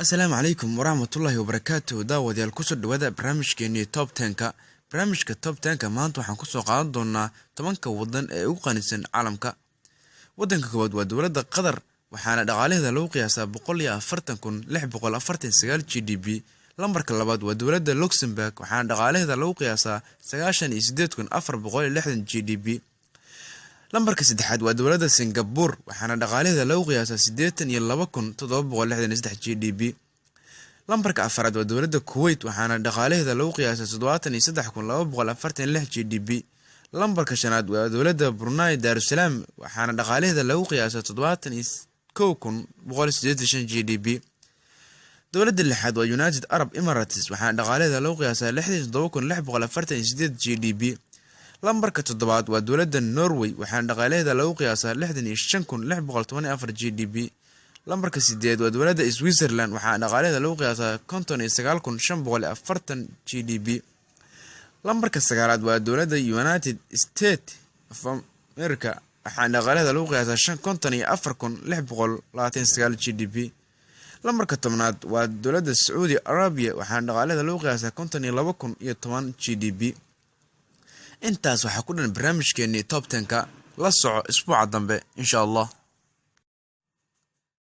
السلام عليكم ورحمة الله وبركاته. داود يالكسر دوada barnaamijkeeni Top 10ka. barnaamijka Top 10ka maanta waxaan ku soo qaadan doonaa 10ka wadan ee ugu qanisan caalamka. Wadanka koowaad waa dawladda Qatar, waxaana dhaqaalaheeda lagu qiyaasaa 140,649 GDP. Lambarka labaad waa dawladda Luxembourg, waxaana dhaqaalaheeda lagu qiyaasaa 98,460 GDP. lambarka saddexaad waa dawladda Singapore, waxaana dhaqaalaheeda lagu qiyaasaa 82,763 GDP. lambarka afaraad waa dawladda Kuwait, waxaana dhaqaalaheeda lagu qiyaasaa 73,246 GDP. lambarka shanaad waa dawladda Brunei Darussalam, waxaana dhaqaalaheeda lagu qiyaasaa 71,185 GDP. dawladda lixaad waa United Arab Emirates, waxaana dhaqaalaheeda lagu qiyaasaa 67,648 GDP. lambarka toddobaad waa dawladda Norway, waxaana dhaqaalaheeda lagu qiyaasaa 65,614 GDP. lambarka sideed waa dawladda Switzerland, waxaana dhaqaalaheeda lagu qiyaasaa 59,540 GDP. lambarka sagaalaad waa dawladda United States of America, waxaana dhaqaalaheeda lagu qiyaasaa 54,629 GDP. lambarka tobnaad waa dawladda Saudi Arabia, waxaana dhaqaalaheeda lagu qiyaasaa 52,010 GDP. intaas waxaa ku dhan barnaamijkeeni Top 10ka. la soco isbuuca dambe insha Allah.